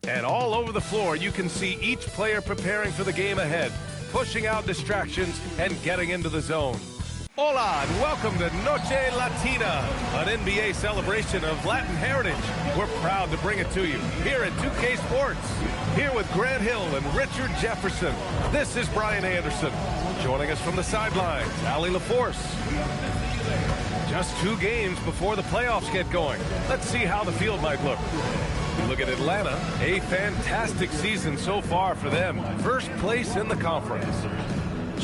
And all over the floor, you can see each player preparing for the game ahead, pushing out distractions and getting into the zone. Hola and welcome to Noche Latina, an NBA celebration of Latin heritage. We're proud to bring it to you here at 2K Sports. Here with Grant Hill and Richard Jefferson, this is Brian Anderson. Joining us from the sidelines, Allie LaForce. Just 2 games before the playoffs get going. Let's see how the field might look. Look at Atlanta, a fantastic season so far for them. First place in the conference.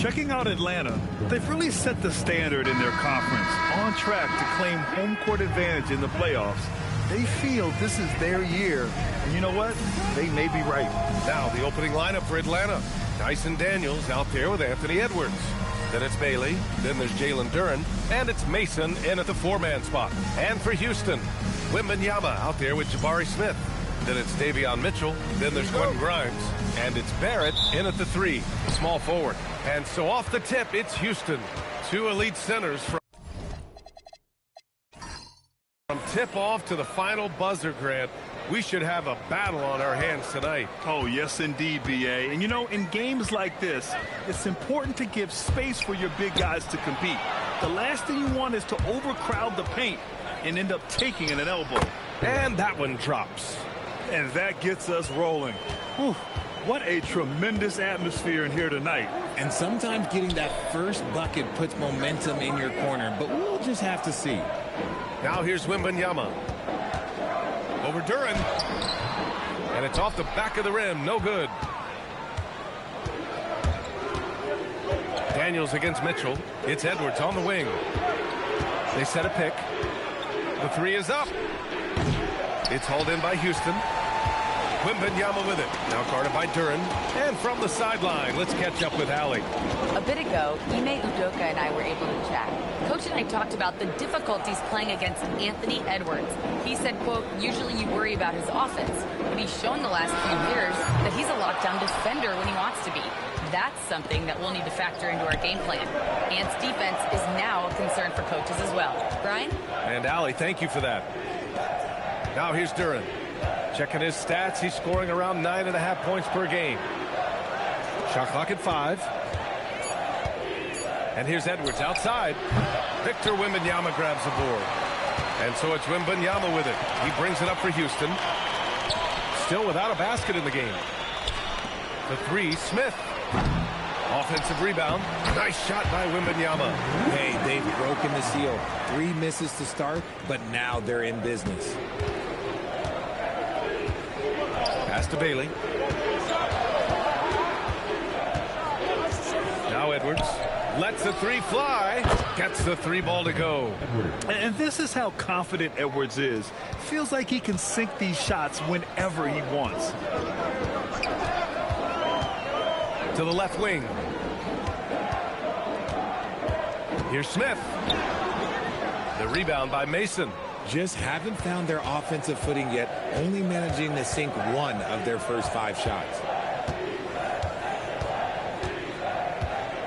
Checking out Atlanta, they've really set the standard in their conference, on track to claim home court advantage in the playoffs. They feel this is their year, and you know what? They may be right. Now the opening lineup for Atlanta. Dyson Daniels out there with Anthony Edwards. Then it's Bailey, then there's Jalen Duren, and it's Mason in at the 4-man spot. And for Houston, Wembanyama out there with Jabari Smith. Then it's Davion Mitchell, then there's Quentin Grimes, and it's Barrett in at the 3, small forward. And so off the tip, it's Houston. 2 elite centers from tip-off to the final buzzer, Grant. We should have a battle on our hands tonight. Oh, yes, indeed, B.A. And, you know, in games like this, it's important to give space for your big guys to compete. The last thing you want is to overcrowd the paint and end up taking an elbow. And that one drops. And that gets us rolling. Whew, what a tremendous atmosphere in here tonight. And sometimes getting that first bucket puts momentum in your corner, but we'll just have to see. Now here's Wembanyama. Over Duren. And it's off the back of the rim. No good. Daniels against Mitchell. It's Edwards on the wing. They set a pick. The 3 is up. It's hauled in by Houston. Wembanyama with it. Now guarded by Duren. And from the sideline, let's catch up with Allie. A bit ago, Ime Udoka and I were able to chat. Coach and I talked about the difficulties playing against Anthony Edwards. He said, quote, usually you worry about his offense, but he's shown the last few years that he's a lockdown defender when he wants to be. That's something that we'll need to factor into our game plan. Ant's defense is now a concern for coaches as well. Brian? And Allie, thank you for that. Now here's Duren. Checking his stats, he's scoring around 9.5 points per game. Shot clock at 5. And here's Edwards outside. Victor Wembanyama grabs the board. And so it's Wembanyama with it. He brings it up for Houston. Still without a basket in the game. The 3, Smith. Offensive rebound. Nice shot by Wembanyama. Hey, they've broken the seal. 3 misses to start, but now they're in business. Pass to Bailey. Now Edwards lets the 3 fly. Gets the 3 ball to go. And this is how confident Edwards is. Feels like he can sink these shots whenever he wants. To the left wing. Here's Smith. The rebound by Mason. Just haven't found their offensive footing yet, only managing to sink 1 of their first 5 shots.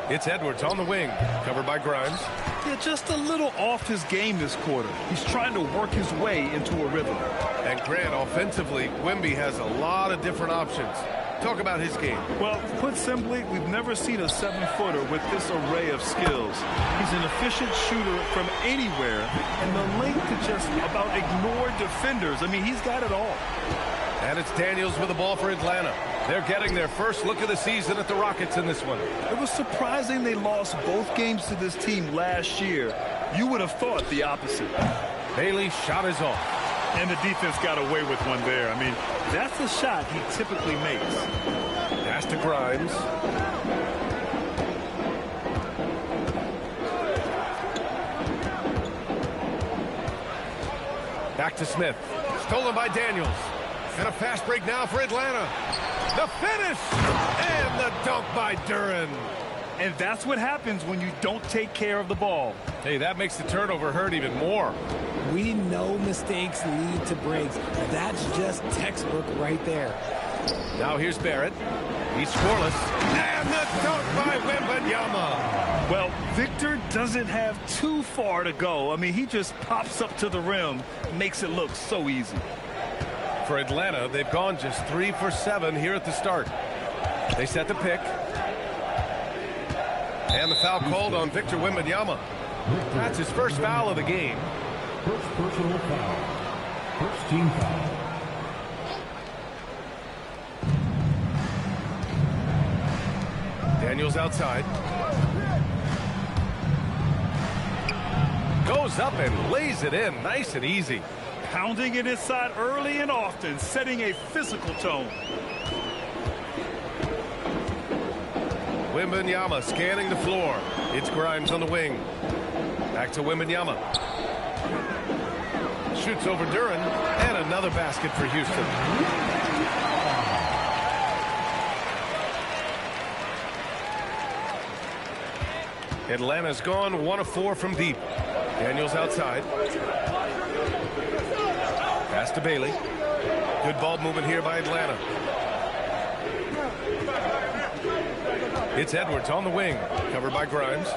It's Edwards on the wing, covered by Grimes. Yeah, just a little off his game this quarter. He's trying to work his way into a rhythm. And Grant, offensively, Wemby has a lot of different options. Talk about his game. Well, put simply, we've never seen a 7-footer with this array of skills. He's an efficient shooter from anywhere, and the link to just about ignore defenders. I mean, he's got it all. And it's Daniels with the ball for Atlanta. They're getting their first look of the season at the Rockets in this one. It was surprising they lost both games to this team last year. You would have thought the opposite. Bailey's shot is off. And the defense got away with one there. I mean, that's a shot he typically makes. Pass to Grimes. Back to Smith. Stolen by Daniels. And a fast break now for Atlanta. The finish! And the dunk by Duren. And that's what happens when you don't take care of the ball. Hey, that makes the turnover hurt even more. We know mistakes lead to breaks. That's just textbook right there. Now here's Barrett. He's scoreless. And the dunk by Wembanyama. Well, Victor doesn't have too far to go. I mean, he just pops up to the rim, makes it look so easy. For Atlanta, they've gone just 3 for 7 here at the start. They set the pick. And the foul called on Victor Wembanyama. That's his first foul of the game. First personal foul. First team foul. Daniels outside. Goes up and lays it in nice and easy. Pounding it inside early and often, setting a physical tone. Wembanyama scanning the floor. It's Grimes on the wing. Back to Wembanyama. Shoots over Duren, and another basket for Houston. Atlanta's gone 1 of 4 from deep. Daniels outside. Pass to Bailey. Good ball movement here by Atlanta. It's Edwards on the wing, covered by Grimes.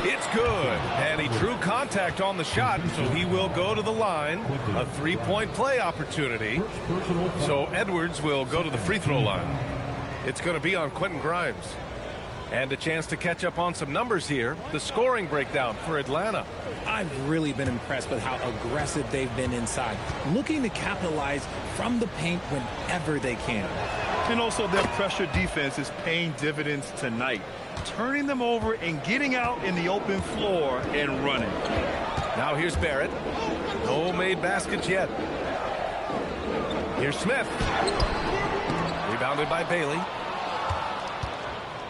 It's good, and he drew contact on the shot, so he will go to the line. A 3-point play opportunity. So Edwards will go to the free throw line. It's going to be on Quentin Grimes. And a chance to catch up on some numbers here. The scoring breakdown for Atlanta. I've really been impressed with how aggressive they've been inside, looking to capitalize from the paint whenever they can. And also their pressure defense is paying dividends tonight, turning them over and getting out in the open floor and running. Now here's Barrett. No made baskets yet. Here's Smith. Rebounded by Bailey.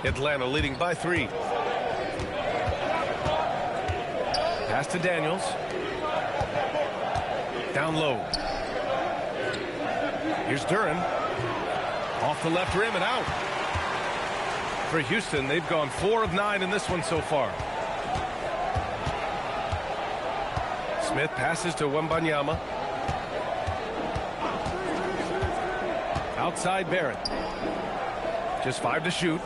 Atlanta leading by 3. Pass to Daniels. Down low. Here's Duren. Off the left rim and out. For Houston, they've gone 4 of 9 in this one so far. Smith passes to Wembanyama. Outside Barrett. Just 5 to shoot.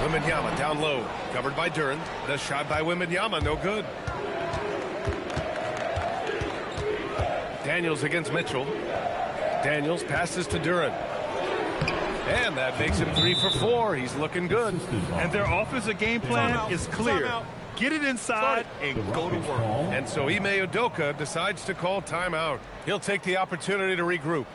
Wembanyama down low. Covered by Duren. The shot by Wembanyama, no good. Daniels against Mitchell. Daniels passes to Duren. And that makes him 3 for 4. He's looking good. And their offensive game plan is clear. Get it inside and go to work. And so Ime Udoka decides to call timeout. He'll take the opportunity to regroup.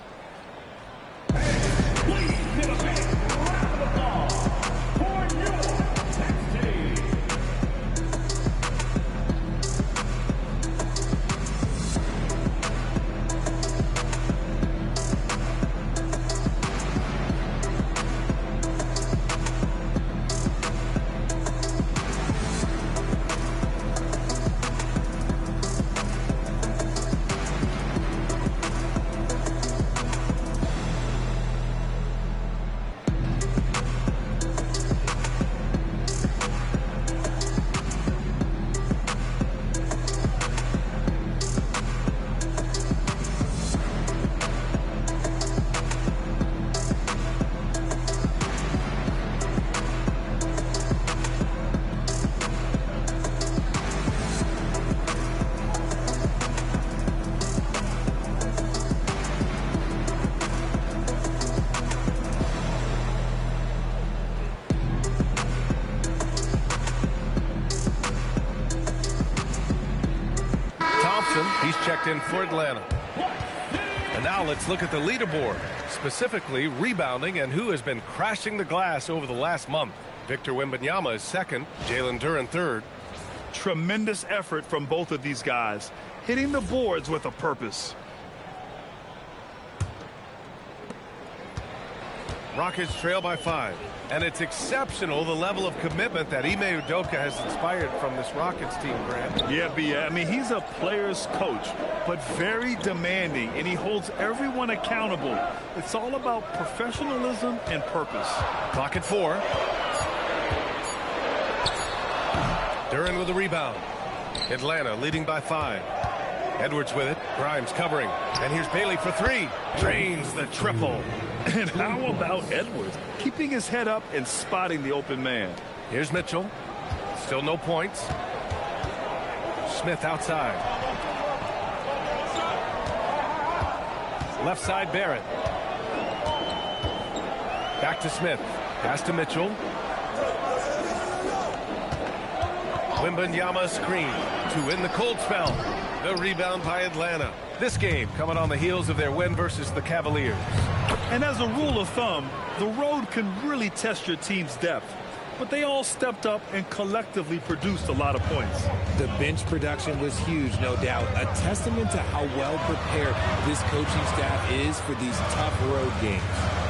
He's checked in for Atlanta. And now let's look at the leaderboard, specifically rebounding and who has been crashing the glass over the last month. Victor Wembanyama is second, Jalen Duren third. Tremendous effort from both of these guys, hitting the boards with a purpose. Rockets trail by 5. And it's exceptional the level of commitment that Ime Udoka has inspired from this Rockets team, Grant. Yeah, I mean, he's a player's coach, but very demanding, and he holds everyone accountable. It's all about professionalism and purpose. Clock at 4. Duren with the rebound. Atlanta leading by 5. Edwards with it. Grimes covering. And here's Bailey for 3. Drains the triple. And how about Edwards keeping his head up and spotting the open man? Here's Mitchell. Still no points. Smith outside. Left side, Barrett. Back to Smith. Pass to Mitchell. Wembanyama screen to win the cold spell. The rebound by Atlanta. This game coming on the heels of their win versus the Cavaliers. And as a rule of thumb, the road can really test your team's depth. But they all stepped up and collectively produced a lot of points. The bench production was huge, no doubt. A testament to how well prepared this coaching staff is for these tough road games.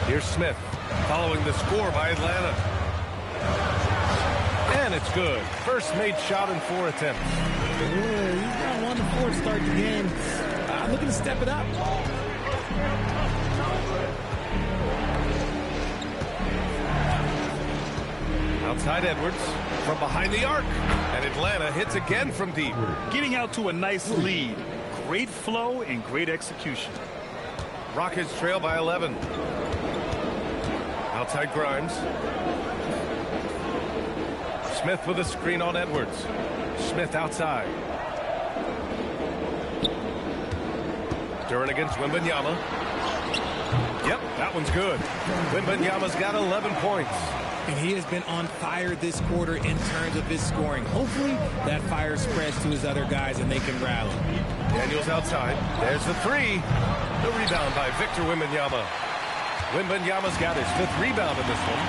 Here's Smith following the score by Atlanta. And it's good. First made shot in 4 attempts. Yeah, he's got 1 to 4 to start the game. Looking to step it up. Outside Edwards from behind the arc. And Atlanta hits again from deep. Getting out to a nice lead. Great flow and great execution. Rockets trail by 11. Outside Grimes. Smith with a screen on Edwards. Smith outside. Duran against Wembanyama. Yep, that one's good. Wembanyama's got 11 points. And he has been on fire this quarter in terms of his scoring. Hopefully that fire spreads to his other guys and they can rally. Daniels outside. There's the 3. The rebound by Victor Wembanyama. Wembanyama's got his 5th rebound in this one.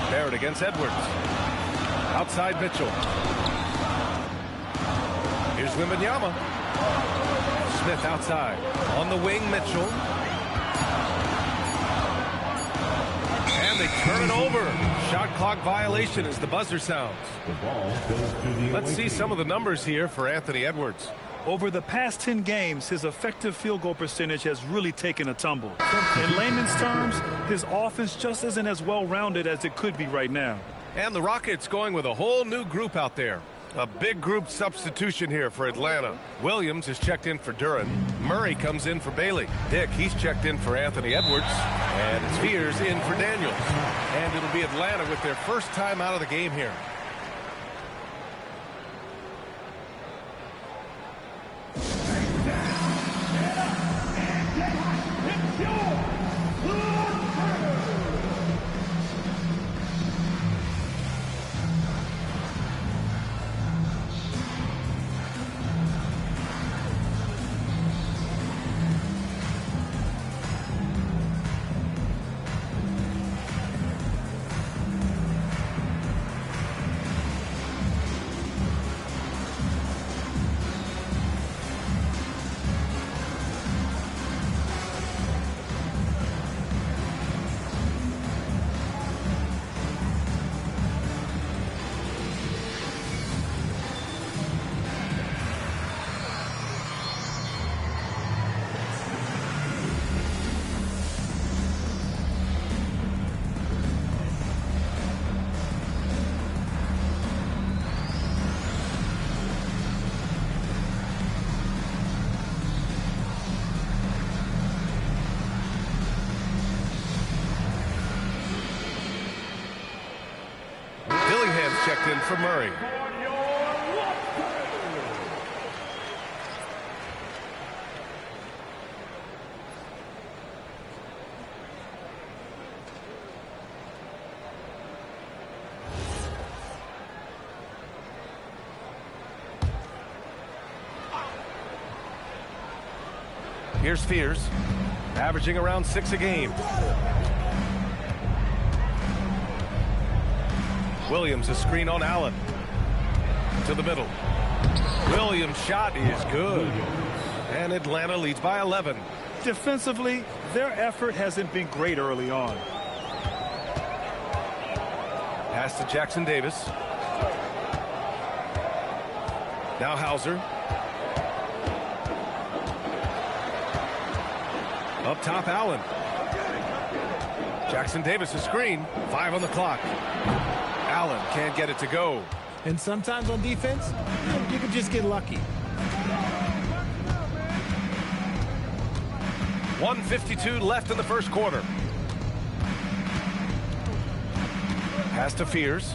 Barrett against Edwards. Outside Mitchell. Here's Wembanyama. Smith outside. On the wing, Mitchell. And they turn it over. Shot clock violation as the buzzer sounds. The ball goes to the Let's see some of the numbers here for Anthony Edwards. Over the past 10 games, his effective field goal percentage has really taken a tumble. In layman's terms, his offense just isn't as well-rounded as it could be right now. And the Rockets going with a whole new group out there. A big group substitution here for Atlanta. Williams is checked in for Duran. Murray comes in for Bailey. Dick, he's checked in for Anthony Edwards. And it's Fears in for Daniels. And it'll be Atlanta with their first time out of the game here. Checked in for Murray. Here's Fears, averaging around 6 a game. Williams, a screen on Allen. To the middle. Williams' shot is good. And Atlanta leads by 11. Defensively, their effort hasn't been great early on. Pass to Jackson Davis. Now Hauser. Up top, Allen. Jackson Davis, a screen. 5 on the clock. Allen can't get it to go. And sometimes on defense, you can just get lucky. 1:52 left in the first quarter. Pass to Fears.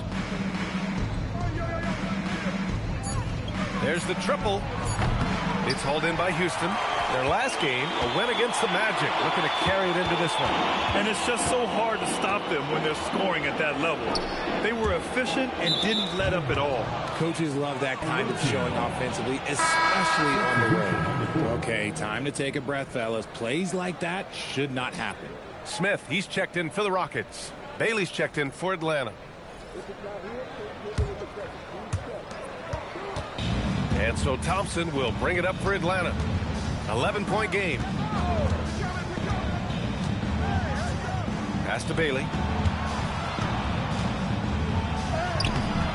There's the triple. It's hauled in by Houston. Their last game, a win against the Magic, looking to carry it into this one. And it's just so hard to stop them when they're scoring at that level. They were efficient and didn't let up at all. Coaches love that kind of showing offensively, especially on the road. Okay, time to take a breath, fellas. Plays like that should not happen. Smith, he's checked in for the Rockets. Bailey's checked in for Atlanta. And so Thompson will bring it up for Atlanta. 11-point game. Pass to Bailey.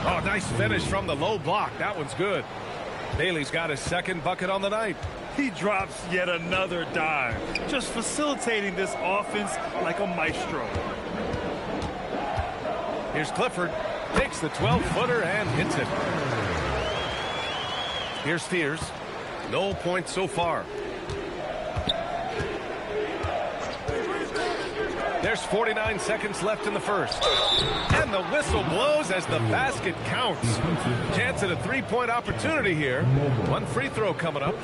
Oh, nice finish from the low block. That one's good. Bailey's got his second bucket on the night. He drops yet another dime, just facilitating this offense like a maestro. Here's Clifford. Takes the 12-footer and hits it. Here's Spears. No points so far. There's 49 seconds left in the first. And the whistle blows as the basket counts. Chance at a three-point opportunity here. One free throw coming up.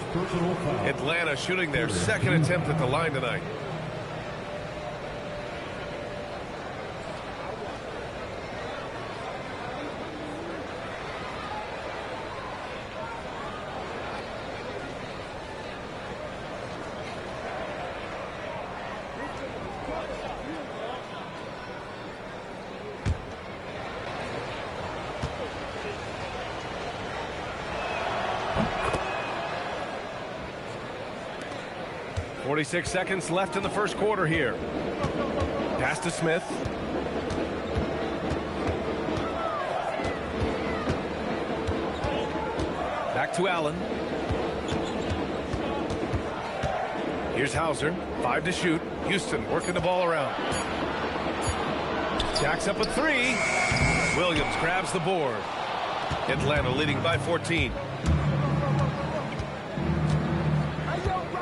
Atlanta shooting their second attempt at the line tonight. .46 seconds left in the first quarter here. Pass to Smith. Back to Allen. Here's Hauser. 5 to shoot. Houston working the ball around. Jacks up a 3. Williams grabs the board. Atlanta leading by 14.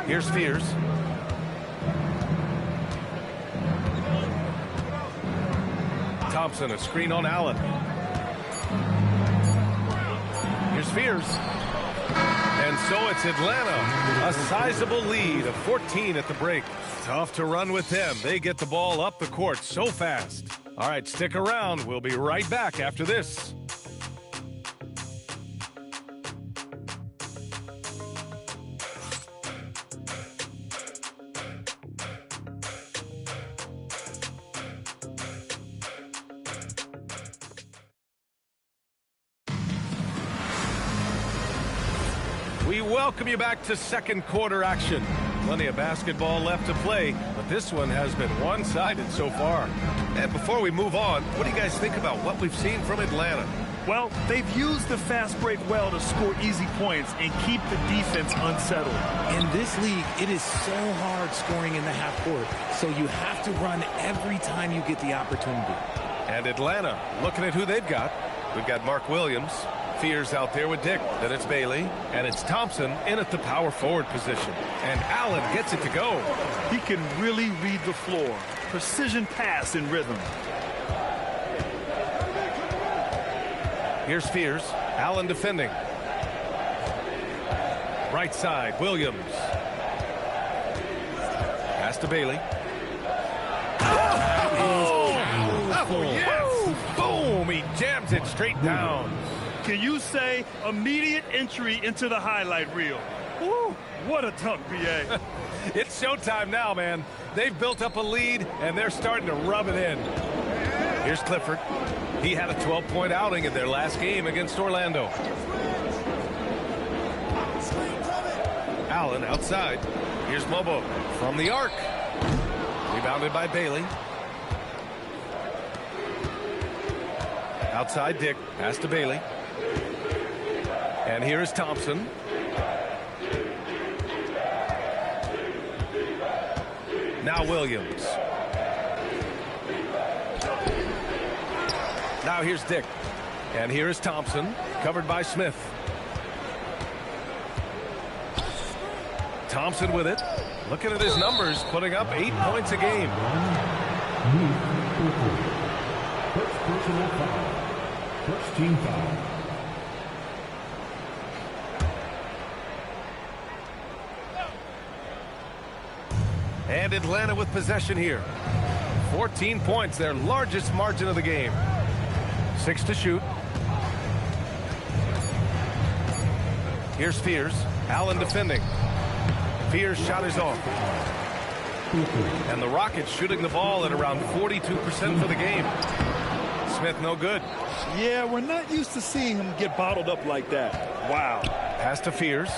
Here's Spears. Thompson, a screen on Allen. Here's Spears. And so it's Atlanta. A sizable lead of 14 at the break. Tough to run with them. They get the ball up the court so fast. All right, stick around. We'll be right back after this. We welcome you back to second quarter action. Plenty of basketball left to play, but this one has been one-sided so far. And before we move on, what do you guys think about what we've seen from Atlanta? Well, they've used the fast break well to score easy points and keep the defense unsettled. In this league, it is so hard scoring in the half court, so you have to run every time you get the opportunity. And Atlanta, looking at who they've got. We've got Mark Williams. Fears out there with Dick. Then it's Bailey. And it's Thompson in at the power forward position. And Allen gets it to go. He can really read the floor. Precision pass in rhythm. Here's Fears. Allen defending. Right side, Williams. Pass to Bailey. Oh, yes! Boom! He jams it straight down. Can you say immediate entry into the highlight reel? Woo, what a dunk, B.A. It's showtime now, man. They've built up a lead, and they're starting to rub it in. Here's Clifford. He had a 12-point outing in their last game against Orlando. Allen outside. Here's Mobo from the arc. Rebounded by Bailey. Outside Dick. Pass to Bailey. And here is Thompson. Now Williams. Now here's Dick. And here is Thompson, covered by Smith. Thompson with it. Looking at his numbers, putting up 8 points a game. First personal foul. First team foul. And Atlanta with possession here. 14 points, their largest margin of the game. 6 to shoot. Here's Fears. Allen defending. Fears' shot is off. And the Rockets shooting the ball at around 42% for the game. Smith no good. Yeah, we're not used to seeing him get bottled up like that. Wow. Pass to Fears.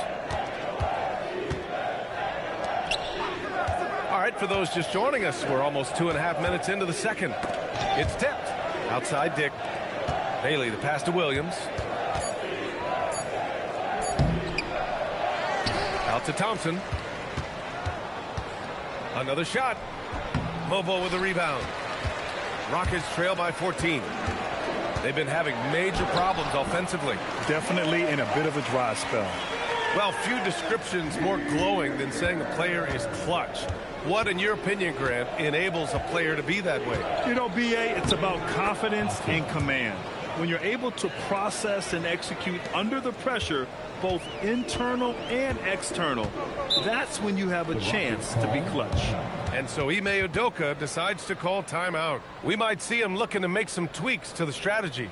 All right, for those just joining us, we're almost 2.5 minutes into the second. It's tipped. Outside Dick. Bailey, the pass to Williams. Out to Thompson. Another shot. Mobo with the rebound. Rockets trail by 14. They've been having major problems offensively. Definitely in a bit of a dry spell. Well, few descriptions more glowing than saying a player is clutch. What, in your opinion, Grant, enables a player to be that way? You know, B.A., it's about confidence and command. When you're able to process and execute under the pressure, both internal and external, that's when you have a chance to be clutch. And so Ime Udoka decides to call timeout. We might see him looking to make some tweaks to the strategy.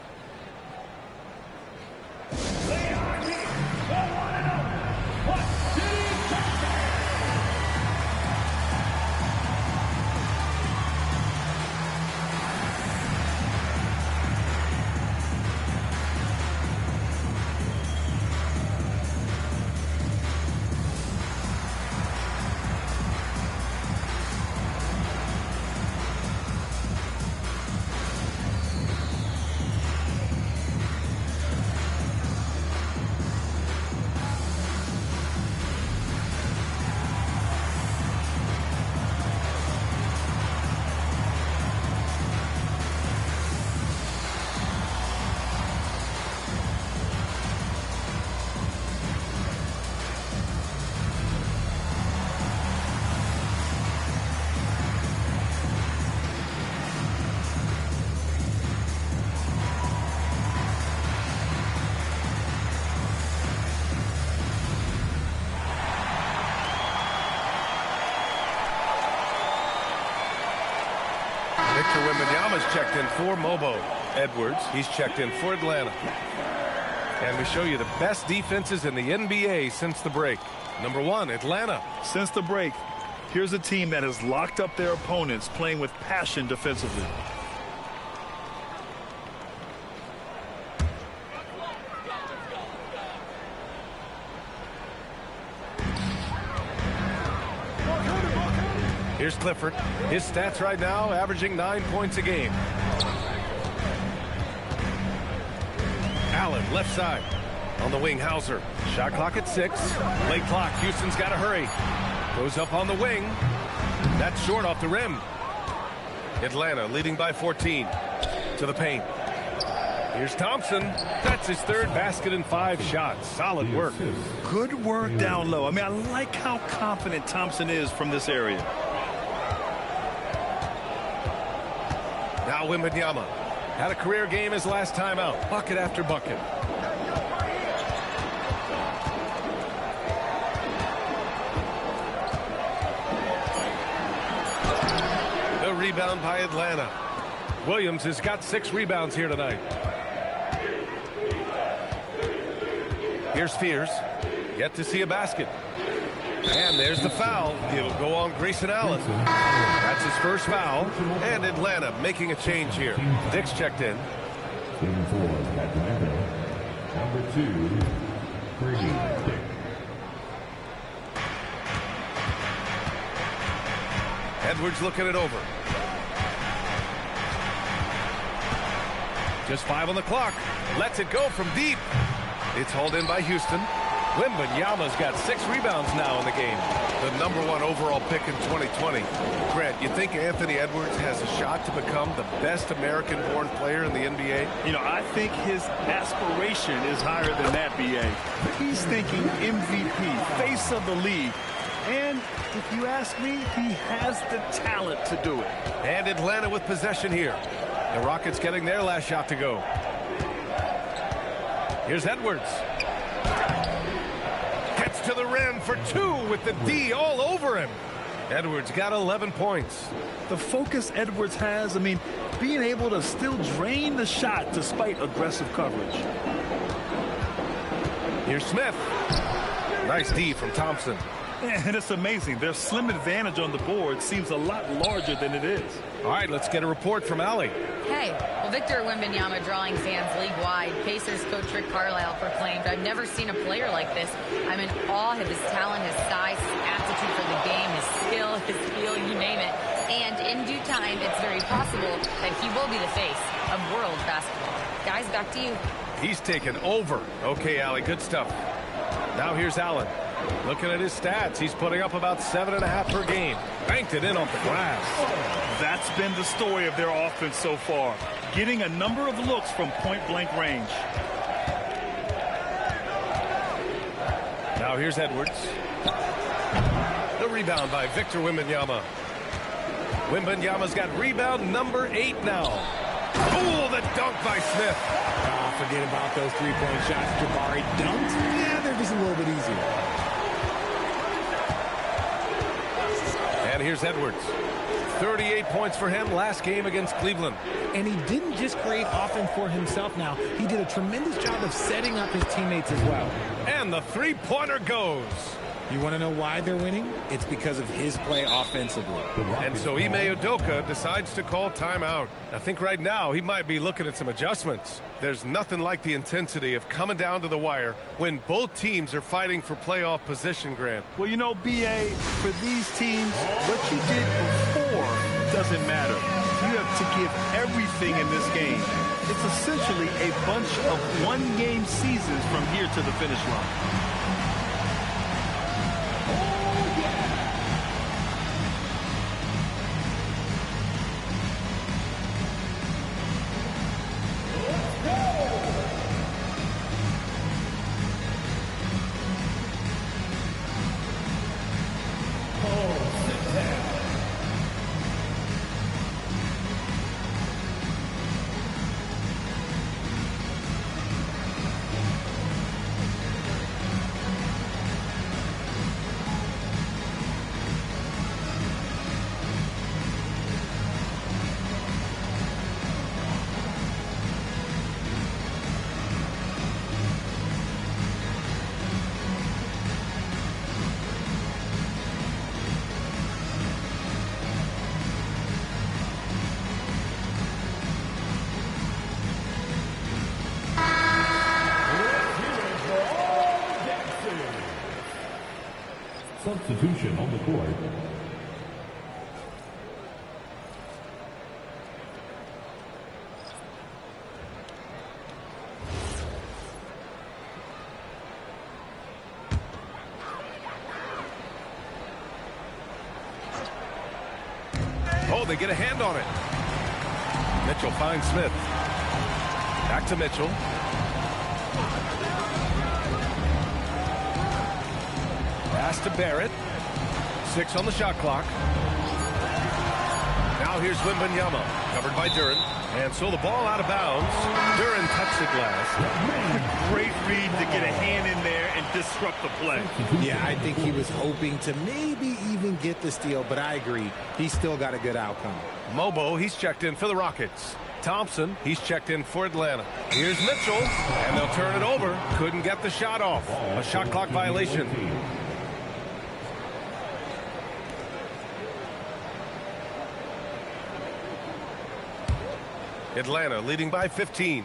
Wembanyama's checked in for Mobo. Edwards, he's checked in for Atlanta. And we show you the best defenses in the NBA since the break. Number 1, Atlanta. Since the break, here's a team that has locked up their opponents, playing with passion defensively. Here's Clifford. His stats right now averaging 9 points a game. Allen, left side. On the wing, Hauser. Shot clock at 6. Late clock. Houston's got to hurry. Goes up on the wing. That's short off the rim. Atlanta leading by 14. To the paint. Here's Thompson. That's his 3rd basket in 5 shots. Solid work. Good work down low. I mean, I like how confident Thompson is from this area. Now Wembanyama had a career game his last time out. Bucket after bucket. The rebound by Atlanta. Williams has got 6 rebounds here tonight. Here's Fears. Yet to see a basket. And there's the foul. It'll go on Grayson Allen. That's his first foul. And Atlanta making a change here. Dick's checked in. In for Atlanta, number 2, Brady Dick. Edwards looking it over. Just 5 on the clock. Lets it go from deep. It's hauled in by Houston. Wembanyama's got 6 rebounds now in the game. The number 1 overall pick in 2020. Grant, you think Anthony Edwards has a shot to become the best American-born player in the NBA? You know, I think his aspiration is higher than that, B.A. He's thinking MVP, face of the league. And if you ask me, he has the talent to do it. And Atlanta with possession here. The Rockets getting their last shot to go. Here's Edwards. Gets to the rim for 2 with the D all over him. Edwards got 11 points. The focus Edwards has, I mean, being able to still drain the shot despite aggressive coverage. Here's Smith. Nice D from Thompson. And it's amazing. Their slim advantage on the board seems a lot larger than it is. All right, let's get a report from Allie. Hey, well, Victor Wembanyama drawing fans league-wide. Pacers coach Rick Carlisle proclaimed, "I've never seen a player like this. I'm in awe of his talent, his size, his aptitude for the game, his skill, his feel, you name it. And in due time, it's very possible that he will be the face of world basketball." Guys, back to you. He's taken over. Okay, Allie, good stuff. Now here's Allen. Looking at his stats, he's putting up about 7.5 per game. Banked it in off the glass. That's been the story of their offense so far, getting a number of looks from point-blank range. Now here's Edwards. The rebound by Victor Wembanyama. Wembanyama's got rebound number 8 now. Oh, the dunk by Smith. Oh, forget about those three-point shots. Jabari dunked. Yeah, they're just a little bit easier. And here's Edwards. 38 points for him last game against Cleveland. And he didn't just create offense for himself now. He did a tremendous job of setting up his teammates as well. And the three-pointer goes. You want to know why they're winning? It's because of his play offensively. And so Ime Udoka decides to call timeout. I think right now he might be looking at some adjustments. There's nothing like the intensity of coming down to the wire when both teams are fighting for playoff position, Grant. Well, you know, B.A., for these teams, what you did before doesn't matter. You have to give everything in this game. It's essentially a bunch of one-game seasons from here to the finish line. Substitution on the court. Oh, they get a hand on it. Mitchell finds Smith. Back to Mitchell. Pass to Barrett. 6 on the shot clock. Now here's Wembanyama, covered by Duren. And so the ball out of bounds. Duren touched it last. Great read to get a hand in there and disrupt the play. Yeah, I think he was hoping to maybe even get the steal, but I agree. He still got a good outcome. Mobo, he's checked in for the Rockets. Thompson, he's checked in for Atlanta. Here's Mitchell, and they'll turn it over. Couldn't get the shot off. A shot clock violation. Atlanta leading by 15.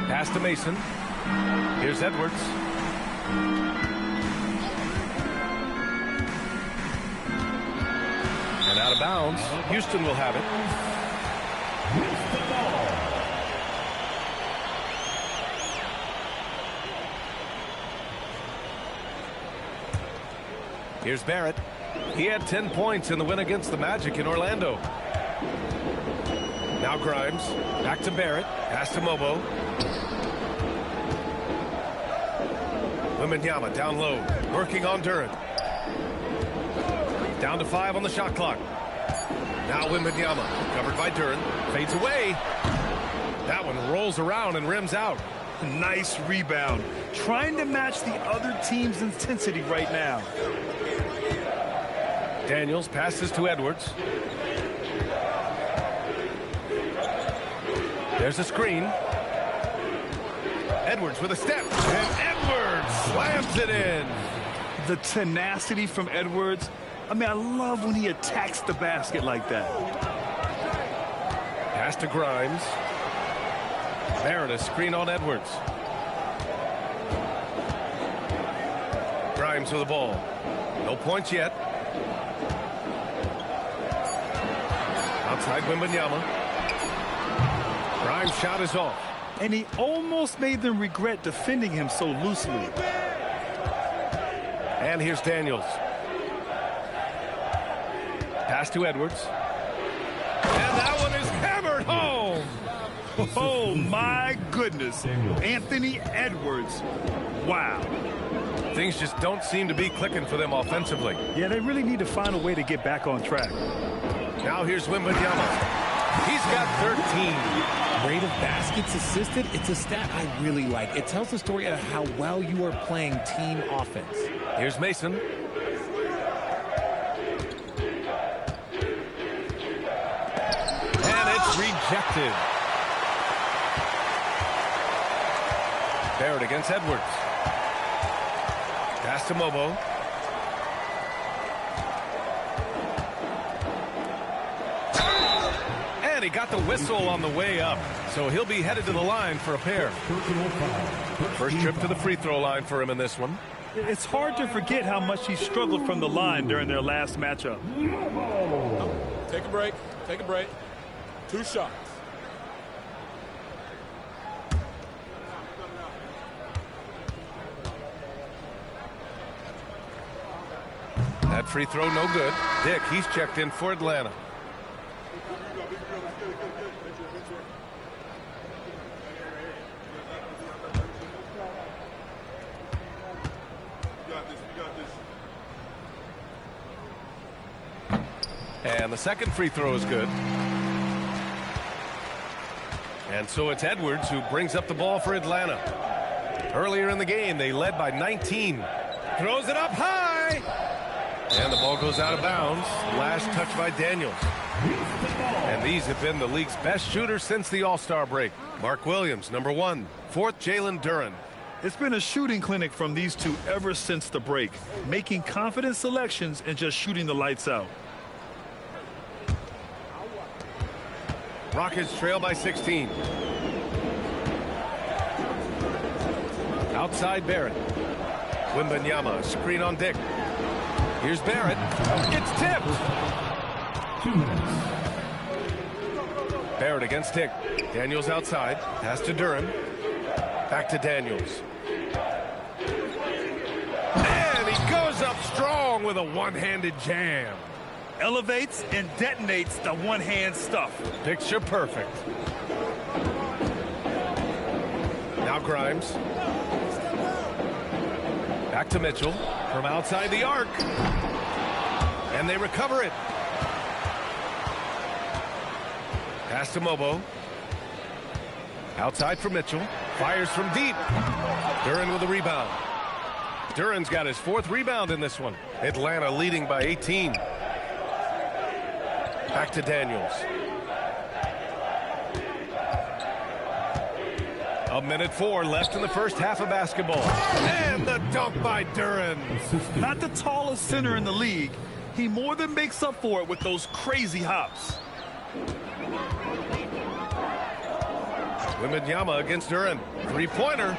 Pass to Mason. Here's Edwards. And out of bounds. Houston will have it. Here's Barrett. He had 10 points in the win against the Magic in Orlando. Now Grimes, back to Barrett, pass to Mobo. Wembanyama down low, working on Duren. Down to 5 on the shot clock. Now Wembanyama, covered by Duren, fades away. That one rolls around and rims out. Nice rebound. Trying to match the other team's intensity right now. Daniels passes to Edwards. There's a screen. Edwards with a step. And Edwards slams it in. The tenacity from Edwards. I mean, I love when he attacks the basket like that. Pass to Grimes. Barrett, a screen on Edwards. Grimes with the ball. No points yet. Outside Wembanyama. Grimes' shot is off. And he almost made them regret defending him so loosely. And here's Daniels. Pass to Edwards. And that one is hammered home. Oh, my goodness. Anthony Edwards. Wow. Things just don't seem to be clicking for them offensively. Yeah, they really need to find a way to get back on track. Now here's Wembanyama. He's got 13. Rate of baskets assisted, it's a stat I really like. It tells the story of how well you are playing team offense. Here's Mason. And it's rejected. Barrett against Edwards. Pass to Mobo. And he got the whistle on the way up. So he'll be headed to the line for a pair. First trip to the free throw line for him in this one. It's hard to forget how much he struggled from the line during their last matchup. Take a break. Take a break. 2 shots. That free throw no good. Dick, he's checked in for Atlanta. And the second free throw is good. And so it's Edwards who brings up the ball for Atlanta. Earlier in the game, they led by 19. Throws it up high. And the ball goes out of bounds. Last touch by Daniels. And these have been the league's best shooters since the All-Star break. Mark Williams, number 1. 4th, Jalen Duren. It's been a shooting clinic from these two ever since the break, making confident selections and just shooting the lights out. Rockets trail by 16. Outside Barrett. Wembanyama, screen on Dick. Here's Barrett. It's tipped. 2 minutes. Barrett against Dick. Daniels outside. Pass to Duren. Back to Daniels. And he goes up strong with a one-handed jam. Elevates and detonates the one-hand stuff. Picture perfect. Now Grimes. Back to Mitchell from outside the arc. And they recover it. Pass to Mobo. Outside for Mitchell. Fires from deep. Duren with a rebound. Duren's got his 4th rebound in this one. Atlanta leading by 18. Back to Daniels. A minute 4 left in the first half of basketball. And the dunk by Duren. Not the tallest center in the league. He more than makes up for it with those crazy hops. Wembanyama against Duren. 3-pointer.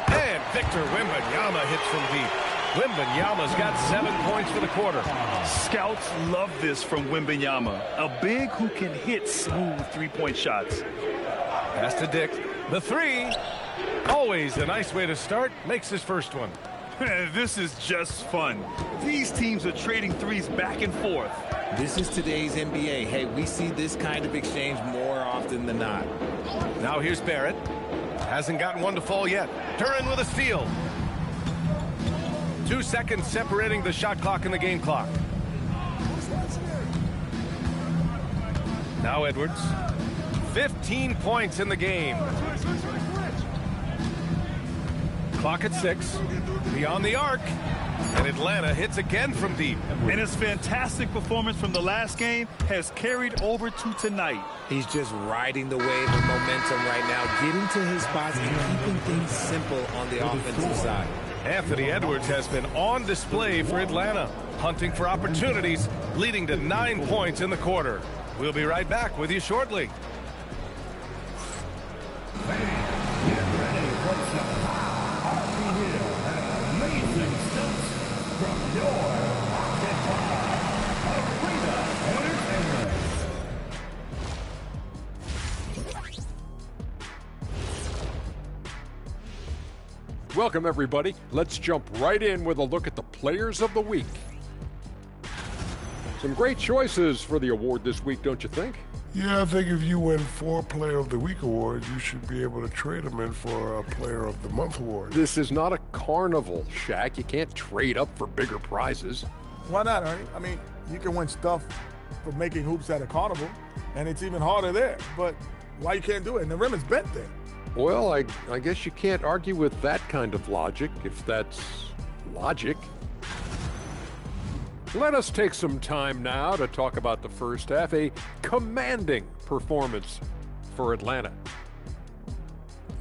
And Victor Wembanyama hits from deep. Wembanyama's got 7 points for the quarter. Scouts love this from Wembanyama. A big who can hit smooth 3-point shots. Pass to Dick. The 3. Always a nice way to start. Makes his first one. This is just fun. These teams are trading threes back and forth. This is today's NBA. Hey, we see this kind of exchange more often than not. Now here's Barrett. Hasn't gotten one to fall yet. Duren with a steal. 2 seconds separating the shot clock and the game clock. Now Edwards. 15 points in the game. Clock at 6. Beyond the arc. And Atlanta hits again from deep. And his fantastic performance from the last game has carried over to tonight. He's just riding the wave of momentum right now, getting to his spots and keeping things simple on the offensive side. Anthony Edwards has been on display for Atlanta, hunting for opportunities, leading to 9 points in the quarter. We'll be right back with you shortly. Welcome, everybody. Let's jump right in with a look at the Players of the Week. Some great choices for the award this week, don't you think? Yeah, I think if you win 4 Player of the Week awards, you should be able to trade them in for a Player of the Month award. This is not a carnival, Shaq. You can't trade up for bigger prizes. Why not, Ernie? I mean, you can win stuff for making hoops at a carnival, and it's even harder there. But why you can't do it? And the rim is bent there. Well, I guess you can't argue with that kind of logic, if that's logic. Let us take some time now to talk about the first half. A commanding performance for Atlanta.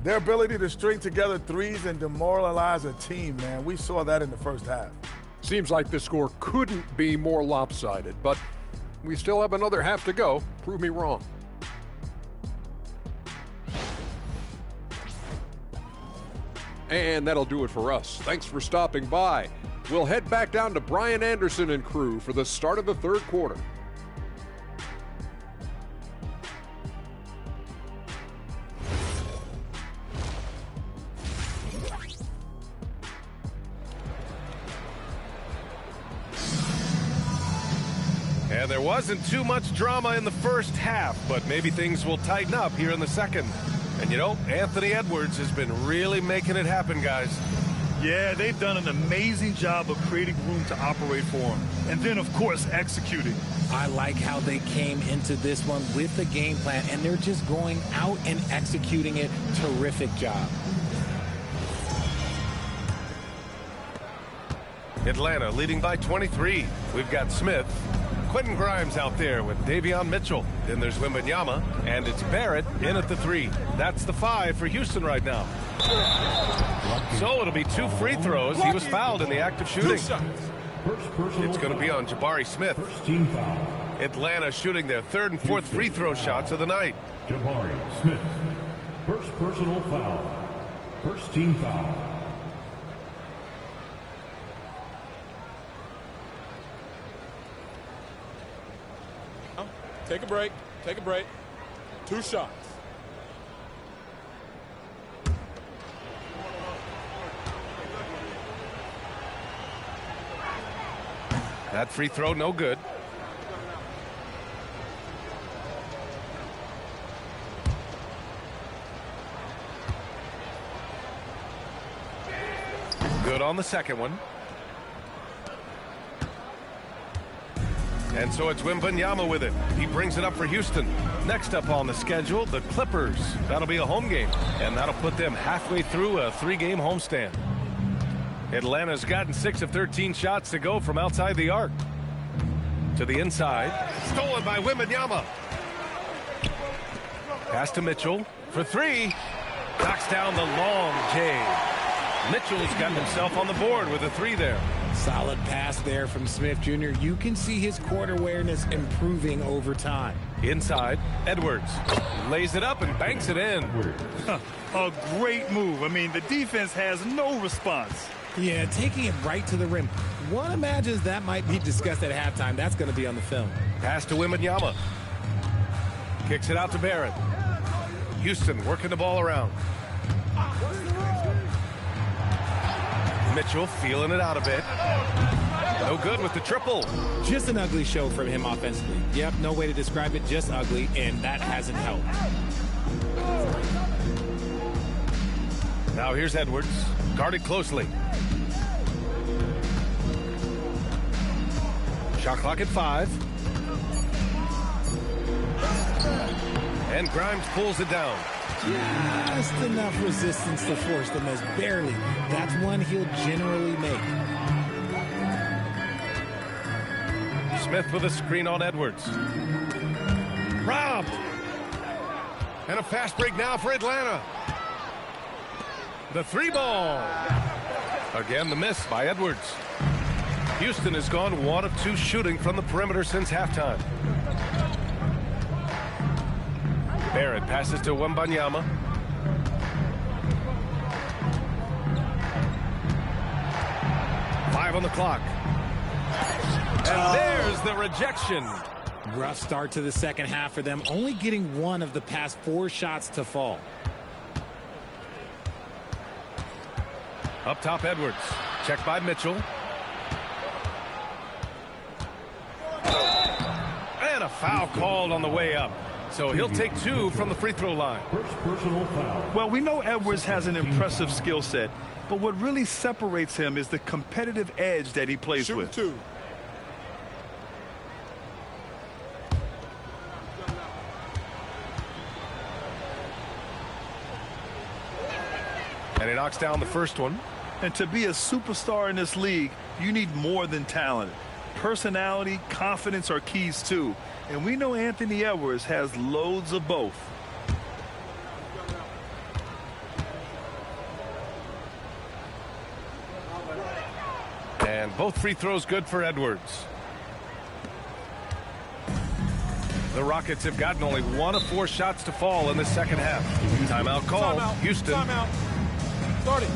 Their ability to string together threes and demoralize a team, man. We saw that in the first half. Seems like the score couldn't be more lopsided, but we still have another half to go. Prove me wrong. And that'll do it for us. Thanks for stopping by. We'll head back down to Brian Anderson and crew for the start of the third quarter. And there wasn't too much drama in the first half, but maybe things will tighten up here in the second. And you know, Anthony Edwards has been really making it happen, guys. Yeah, they've done an amazing job of creating room to operate for him. And then, of course, executing. I like how they came into this one with the game plan, and they're just going out and executing it. Terrific job. Atlanta leading by 23. We've got Smith. Quentin Grimes out there with Davion Mitchell. Then there's Wembanyama, and it's Barrett in at the 3. That's the 5 for Houston right now. So it'll be 2 free throws. He was fouled in the act of shooting. It's going to be on Jabari Smith. Atlanta shooting their 3rd and 4th free throw shots of the night. Jabari Smith. First personal foul. First team foul. Take a break. Take a break. 2 shots. That free throw no good. Good on the second one. And so it's Wembanyama with it. He brings it up for Houston. Next up on the schedule, the Clippers. That'll be a home game, and that'll put them halfway through a 3-game homestand. Atlanta's gotten 6 of 13 shots to go from outside the arc. To the inside. Stolen by Wembanyama. Pass to Mitchell for 3. Knocks down the long J. Mitchell's got himself on the board with a 3 there. Solid pass there from Smith Jr. You can see his court awareness improving over time. Inside, Edwards lays it up and banks it in. A great move. I mean, the defense has no response. Yeah, taking it right to the rim. One imagines that might be discussed at halftime. That's going to be on the film. Pass to Wembanyama. Kicks it out to Barrett. Houston working the ball around. Mitchell feeling it out a bit. No good with the triple. Just an ugly show from him offensively. Yep, no way to describe it, just ugly, and that hasn't helped. Now here's Edwards, guarded closely. Shot clock at 5. And Grimes pulls it down. just enough resistance to force the miss. Barely. That's one he'll generally make. Smith with a screen on Edwards. Robbed. And a fast break now for Atlanta. The 3-ball. Again, the miss by Edwards. Houston has gone 1 of 2 shooting from the perimeter since halftime. Barrett passes to Wembanyama. Five on the clock. And there's the rejection. Rough start to the second half for them, only getting 1 of the past 4 shots to fall. Up top, Edwards. Checked by Mitchell. And a foul called on the way up. So he'll take 2 from the free throw line. First personal foul. Well, we know Edwards has an impressive skill set, but what really separates him is the competitive edge that he plays with. Shoot 2. And he knocks down the first one. And to be a superstar in this league, you need more than talent. Personality, confidence are keys too. And we know Anthony Edwards has loads of both. And both free throws good for Edwards. The Rockets have gotten only 1 of 4 shots to fall in the second half. Timeout call. Timeout. Houston. Timeout. Start it.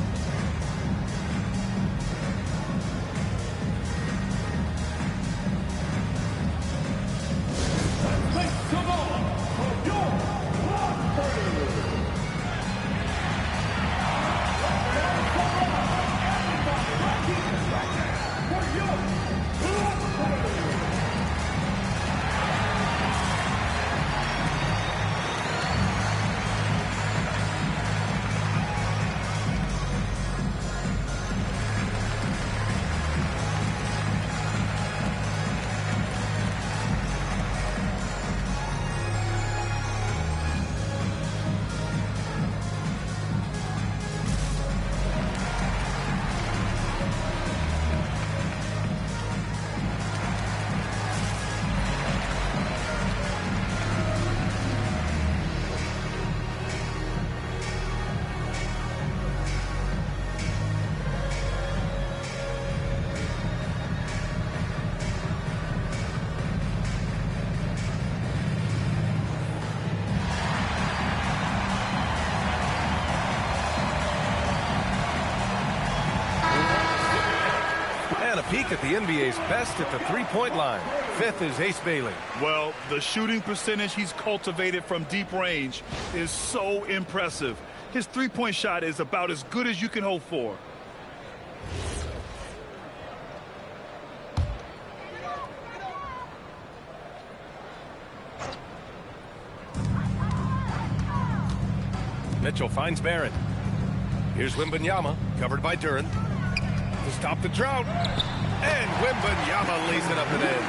Peek at the NBA's best at the three-point line. 5th is Ace Bailey. Well, the shooting percentage he's cultivated from deep range is so impressive. His three-point shot is about as good as you can hope for. Mitchell finds Barrett. Here's Wembanyama, covered by Duren. To stop the drought. And Wembanyama lays it up and in.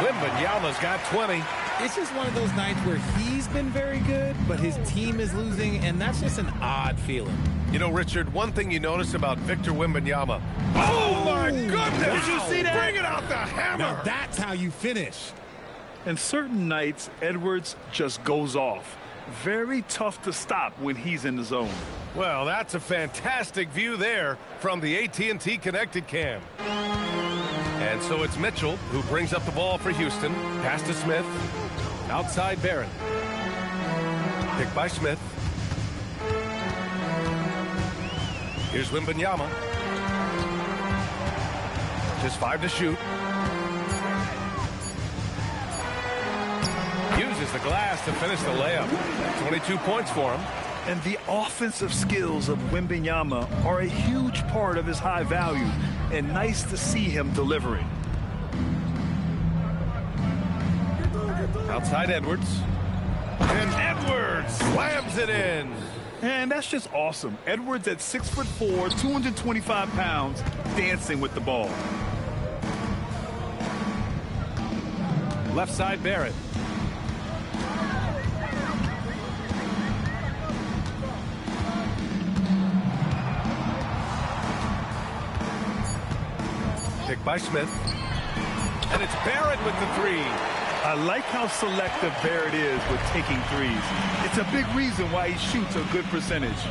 Wembanyama's got 20. It's just one of those nights where he's been very good, but his team is losing, and that's just an odd feeling. You know, Richard, one thing you notice about Victor Wembanyama. Oh, my goodness! Did you see that? Bring it out the hammer! Now that's how you finish. And certain nights, Edwards just goes off. Very tough to stop when he's in the zone. Well, that's a fantastic view there from the AT&T Connected Cam. And so it's Mitchell who brings up the ball for Houston. Pass to Smith. Outside Barrett. Picked by Smith. Here's Wembanyama. Just 5 to shoot. Uses the glass to finish the layup. 22 points for him. And the offensive skills of Wembanyama are a huge part of his high value, and nice to see him delivering. Outside Edwards. And Edwards slams it in. And that's just awesome. Edwards at 6'4", 225 pounds, dancing with the ball. Left side Barrett. by Smith. And it's Barrett with the three. I like how selective Barrett is with taking threes. It's a big reason why he shoots a good percentage.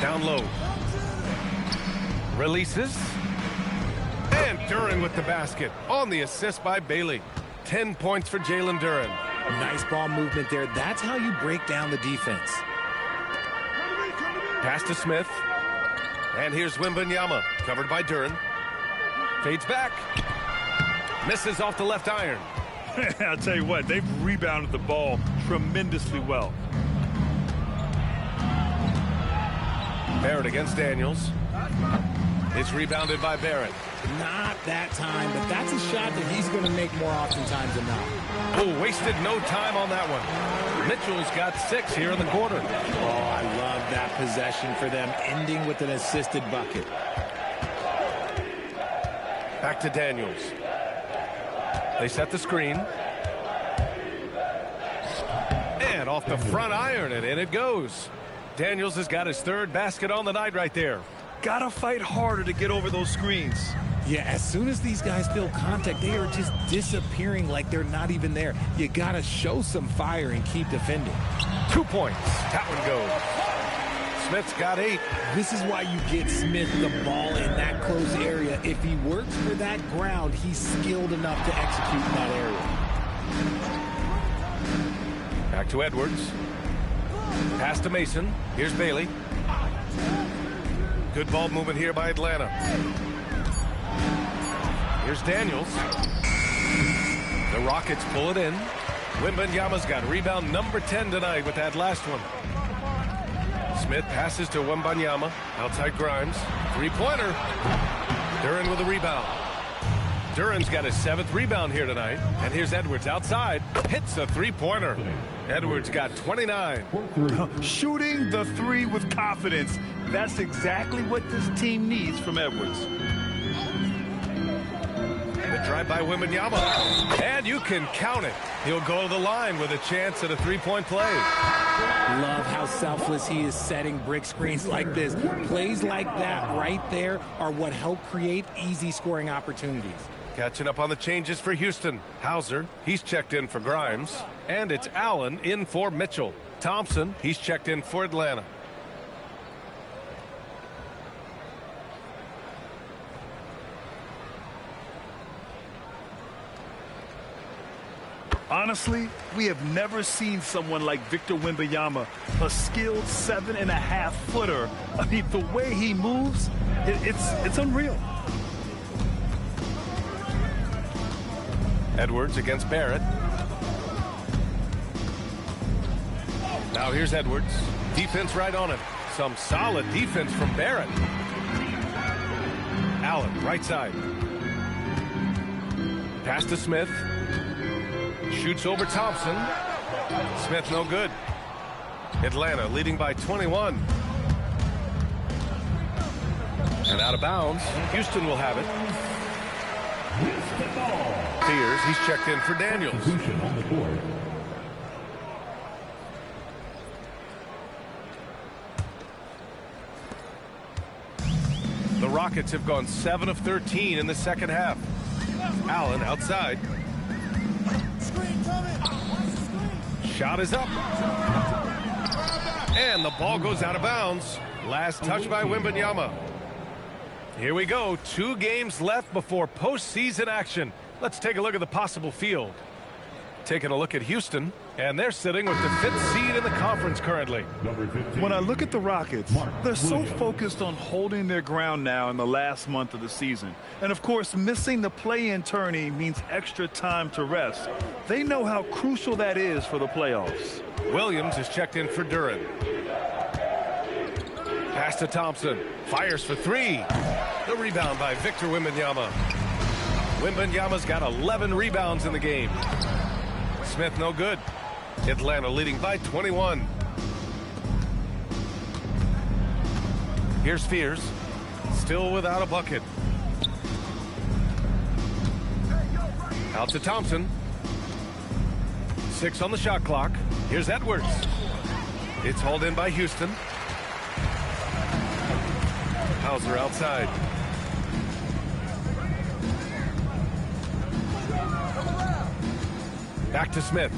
Down low. Releases. And Duren with the basket on the assist by Bailey. 10 points for Jalen Duren. Nice ball movement there. That's how you break down the defense. Pass to Smith. And here's Wembanyama, covered by Duren. Fades back. Misses off the left iron. I'll tell you what, they've rebounded the ball tremendously well. Barrett against Daniels. It's rebounded by Barrett. Not that time, but that's a shot that he's going to make more oftentimes than not. Oh, wasted no time on that one. Mitchell's got 6 here in the quarter. Oh, I love that possession for them, ending with an assisted bucket. Back to Daniels. They set the screen. And off the front iron, and in it goes. Daniels has got his 3rd basket on the night right there. Gotta fight harder to get over those screens. Yeah, as soon as these guys feel contact, they are just disappearing like they're not even there. You gotta show some fire and keep defending. 2 points. That one goes. Smith's got 8. This is why you get Smith the ball in that close area. If he works for that ground, he's skilled enough to execute in that area. Back to Edwards. Pass to Mason. Here's Bailey. Good ball movement here by Atlanta. Here's Daniels. The Rockets pull it in. Wembanyama's got rebound number 10 tonight with that last one. Smith passes to Wembanyama. Outside Grimes. 3-pointer. Duren with a rebound. Duren's got his 7th rebound here tonight. And here's Edwards outside. Hits a 3-pointer. Edwards got 29. Shooting the 3 with confidence. That's exactly what this team needs from Edwards. The drive by Wembanyama. And you can count it. He'll go to the line with a chance at a 3-point play. Love how selfless he is setting brick screens like this. Plays like that right there are what help create easy scoring opportunities. Catching up on the changes for Houston. Hauser, he's checked in for Grimes. And it's Allen in for Mitchell. Thompson, he's checked in for Atlanta. Honestly, we have never seen someone like Victor Wembanyama, a skilled 7.5-footer. I mean, the way he moves, it's unreal. Edwards against Barrett. Now here's Edwards. Defense right on him. Some solid defense from Barrett. Allen, right side. Pass to Smith. Shoots over Thompson. Smith no good. Atlanta leading by 21. And out of bounds. Houston will have it. Fears, he's checked in for Daniels. The Rockets have gone 7 of 13 in the second half. Allen outside. Shot is up. And the ball goes out of bounds. Last touch by Wembanyama. Here we go. 2 games left before postseason action. Let's take a look at the possible field. Taking a look at Houston, and they're sitting with the 5th seed in the conference currently. When I look at the Rockets, they're so focused on holding their ground now in the last month of the season. And of course, missing the play-in tourney means extra time to rest. They know how crucial that is for the playoffs. Williams is checked in for Duren. Pass to Thompson. Fires for 3. The rebound by Victor Wembanyama. Wembanyama's got 11 rebounds in the game. Smith no good. Atlanta leading by 21. Here's Fears. Still without a bucket. Out to Thompson. 6 on the shot clock. Here's Edwards. It's hauled in by Houston. Hauser outside. Back to Smith.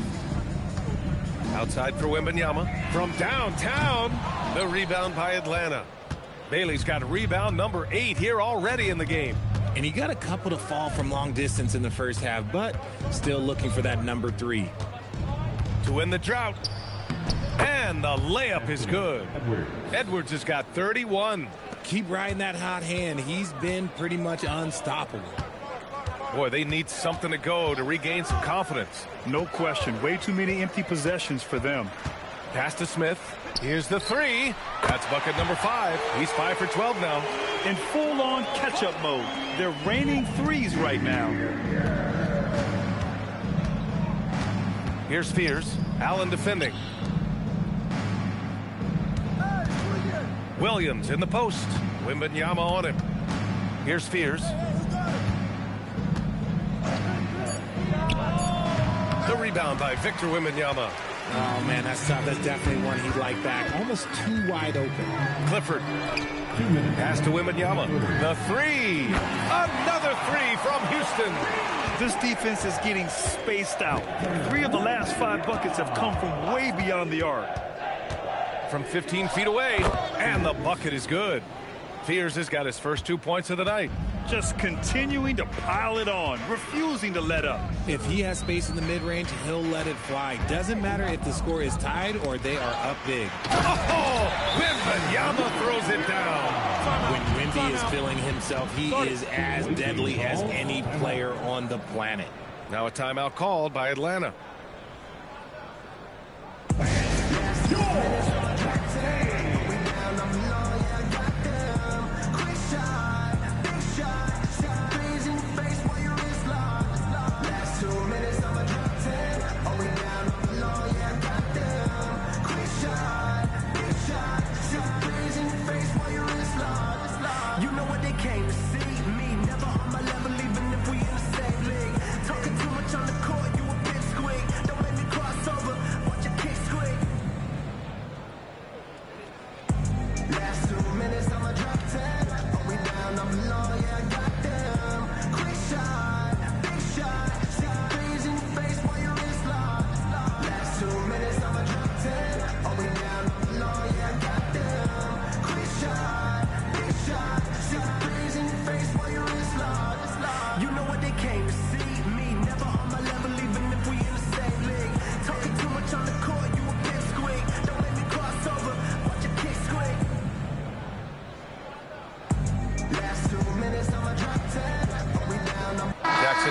Outside for Wembanyama. From downtown, the rebound by Atlanta. Bailey's got rebound number 8 here already in the game. And he got a couple to fall from long distance in the first half, but still looking for that number 3. To win the drought. And the layup is good. Edwards has got 31. Keep riding that hot hand. He's been pretty much unstoppable. Boy, they need something to go to regain some confidence. No question. Way too many empty possessions for them. Pass to Smith. Here's the 3. That's bucket number 5. He's 5 for 12 now. In full-on catch-up mode. They're raining threes right now. Here's Fears. Allen defending. Williams in the post. Wembanyama on him. Here's Fears. The rebound by Victor Wembanyama. Oh, man, that's tough. That's definitely one he'd like back. Almost too wide open. Clifford. Pass to Wembanyama. The 3. Another 3 from Houston. This defense is getting spaced out. 3 of the last 5 buckets have come from way beyond the arc. From 15 feet away, and the bucket is good. Fears has got his first 2 points of the night. Just continuing to pile it on, refusing to let up. If he has space in the mid-range, he'll let it fly. Doesn't matter if the score is tied or they are up big. Oh, Wembanyama throws it down. When Wemby is feeling himself, he is as deadly as any player on the planet. Now a timeout called by Atlanta.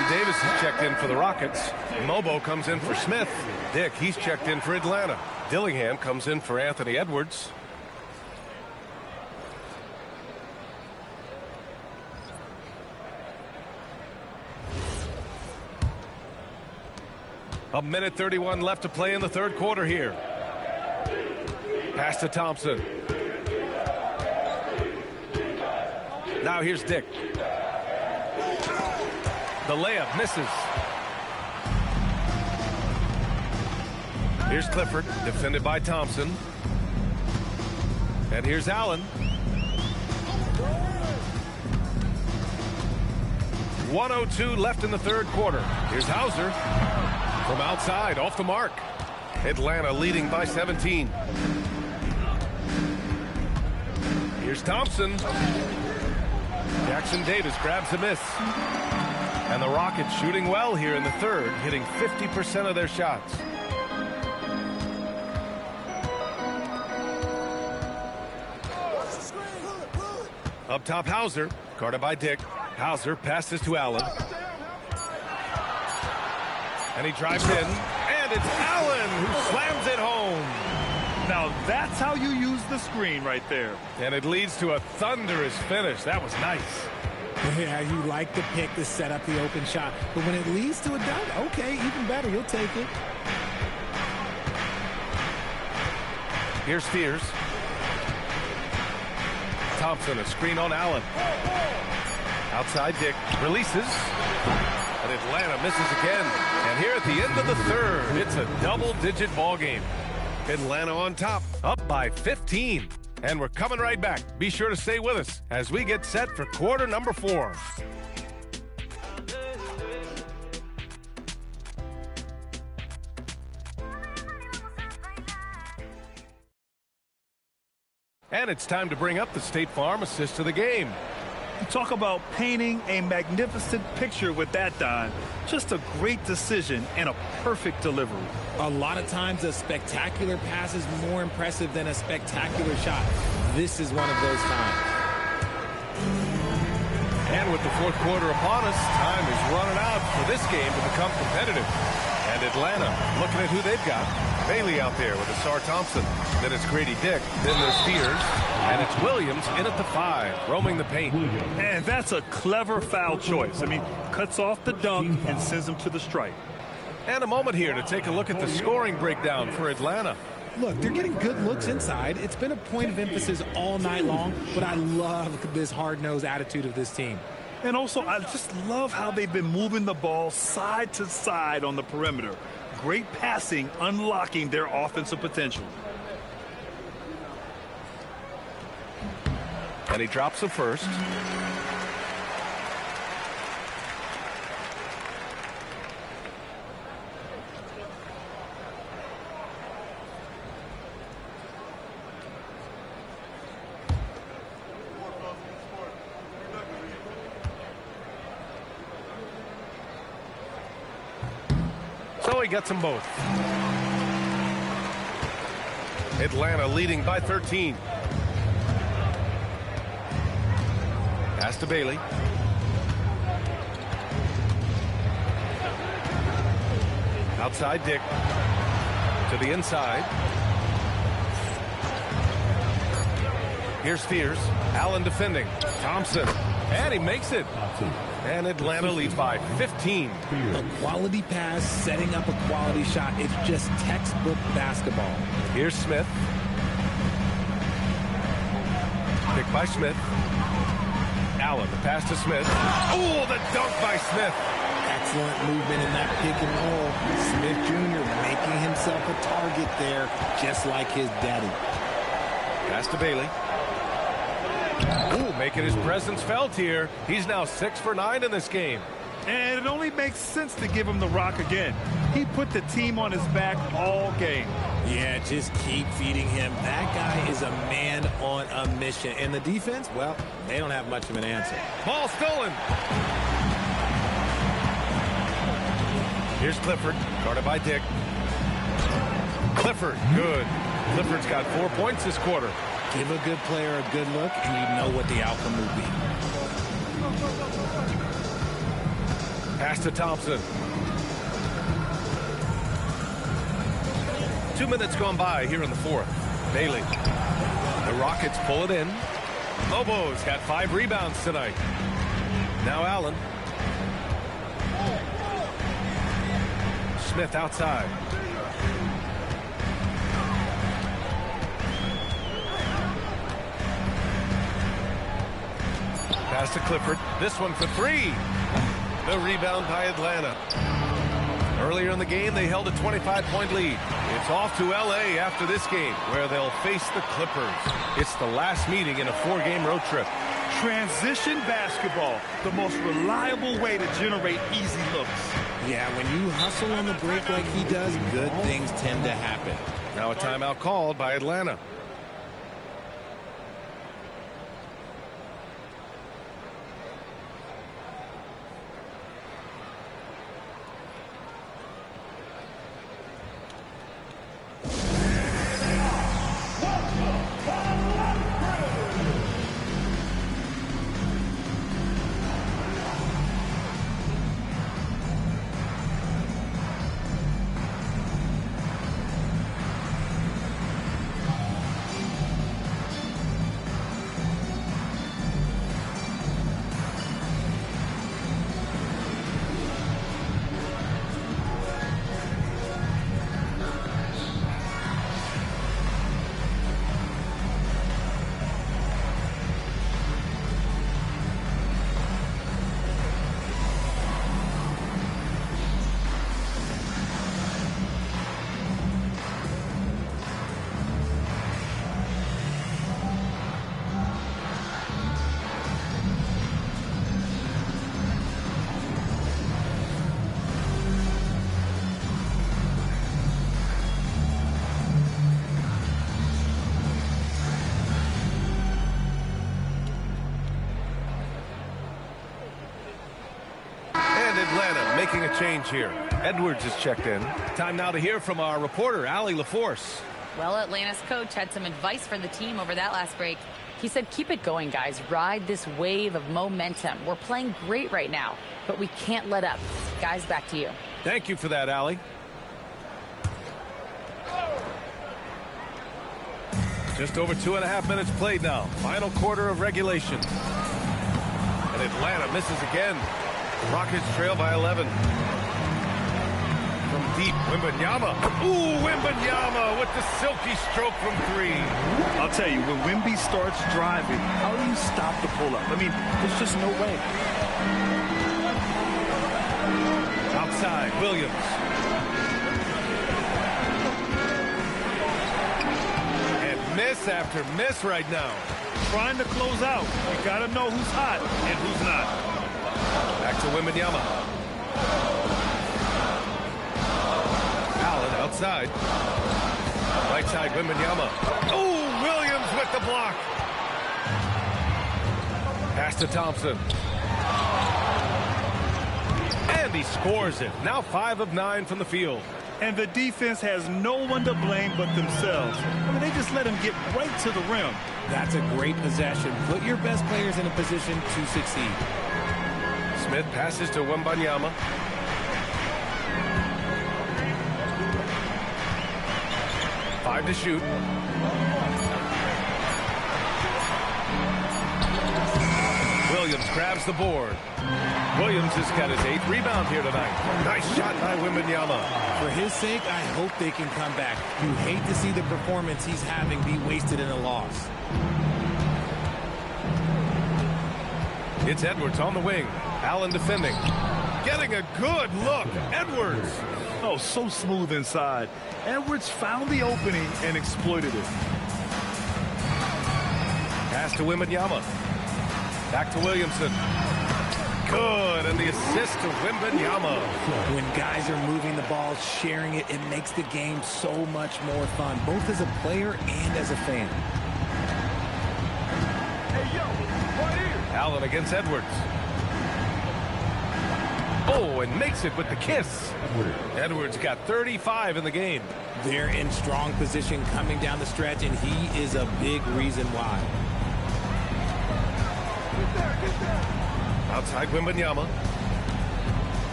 Davis is checked in for the Rockets. Mobo comes in for Smith. Dick, he's checked in for Atlanta. Dillingham comes in for Anthony Edwards. A minute 31 left to play in the third quarter here. Pass to Thompson. Now here's Dick. The layup misses. Here's Clifford, defended by Thompson. And here's Allen. 1:02 left in the third quarter. Here's Hauser from outside, off the mark. Atlanta leading by 17. Here's Thompson. Jackson Davis grabs a miss. And the Rockets shooting well here in the third, hitting 50% of their shots. Up top, Hauser, guarded by Dick. Hauser passes to Allen. And he drives in, and it's Allen who slams it home. Now that's how you use the screen right there. And it leads to a thunderous finish. That was nice. Yeah, you like the pick to set up the open shot. But when it leads to a dunk, okay, even better. You'll take it. Here's Fears. Thompson, a screen on Allen. Outside, Dick releases. And Atlanta misses again. And here at the end of the third, it's a double-digit ball game. Atlanta on top, up by 15. And we're coming right back. Be sure to stay with us as we get set for quarter number 4. And it's time to bring up the State Farm assist of the game. You talk about painting a magnificent picture with that, Don. Just a great decision and a perfect delivery. A lot of times a spectacular pass is more impressive than a spectacular shot. This is one of those times. And with the fourth quarter upon us, time is running out for this game to become competitive. And Atlanta looking at who they've got. Bailey out there with Asar Thompson. Then it's Grady Dick. Then there's Spears. And it's Williams in at the 5, roaming the paint. And that's a clever foul choice. I mean, cuts off the dunk and sends him to the stripe. And a moment here to take a look at the scoring breakdown for Atlanta. Look, they're getting good looks inside. It's been a point of emphasis all night long, but I love this hard-nosed attitude of this team. And also, I just love how they've been moving the ball side to side on the perimeter. Great passing, unlocking their offensive potential. And he drops the first. So he gets them both. Atlanta leading by 13. Pass to Bailey. Outside Dick. To the inside. Here's Spears. Allen defending. Thompson. And he makes it. And Atlanta leads by 15. A quality pass, setting up a quality shot. It's just textbook basketball. Here's Smith. Pick by Smith. Allen, the pass to Smith. Oh, the dunk by Smith. Excellent movement in that pick and roll. Smith Jr. making himself a target there, just like his daddy. Pass to Bailey. Ooh, making his presence felt here. He's now 6 for 9 in this game. And it only makes sense to give him the rock again. He put the team on his back all game. Yeah, just keep feeding him. That guy is a man on a mission. And the defense, well, they don't have much of an answer. Ball stolen. Here's Clifford, guarded by Dick. Clifford, good. Clifford's got 4 points this quarter. Give a good player a good look, and you know what the outcome will be. Pass to Thompson. 2 minutes gone by here in the fourth. Bailey. The Rockets pull it in. Lobo's got 5 rebounds tonight. Now Allen. Smith outside. Pass to Clifford. This one for 3. The rebound by Atlanta. Earlier in the game, they held a 25-point lead. It's off to L.A. after this game, where they'll face the Clippers. It's the last meeting in a 4-game road trip. Transition basketball, the most reliable way to generate easy looks. Yeah, when you hustle on the break like he does, good things tend to happen. Now a timeout called by Atlanta. making a change here. Edwards is checked in. Time now to hear from our reporter, Allie LaForce. Well, Atlanta's coach had some advice for the team over that last break. He said, keep it going, guys. Ride this wave of momentum. We're playing great right now, but we can't let up. Guys, back to you. Thank you for that, Allie. Just over 2.5 minutes played now. Final quarter of regulation. And Atlanta misses again. Rockets trail by 11. From deep, Wembanyama. Ooh, Wembanyama with the silky stroke from 3. I'll tell you, when Wemby starts driving, how do you stop the pull-up? I mean, there's just no way. Outside, Williams. And miss after miss right now. Trying to close out. You got to know who's hot and who's not. Back to Wembanyama. Allen outside. Right side, Wembanyama. Oh, Williams with the block. Pass to Thompson. And he scores it. Now 5 of 9 from the field. And the defense has no one to blame but themselves. I mean, they just let him get right to the rim. That's a great possession. Put your best players in a position to succeed. Smith passes to Wembanyama. Five to shoot. Williams grabs the board. Williams has got his 8th rebound here tonight. Nice shot by Wembanyama. For his sake, I hope they can come back. You hate to see the performance he's having be wasted in a loss. It's Edwards on the wing. Allen defending. Getting a good look. Edwards. Oh, so smooth inside. Edwards found the opening and exploited it. Pass to Wembanyama. Back to Williamson. Good, and the assist to Wembanyama. When guys are moving the ball, sharing it, it makes the game so much more fun, both as a player and as a fan. Hey, yo, right here. Allen against Edwards. Oh, and makes it with the kiss. Edwards got 35 in the game. They're in strong position coming down the stretch, and he is a big reason why. Outside Wembanyama.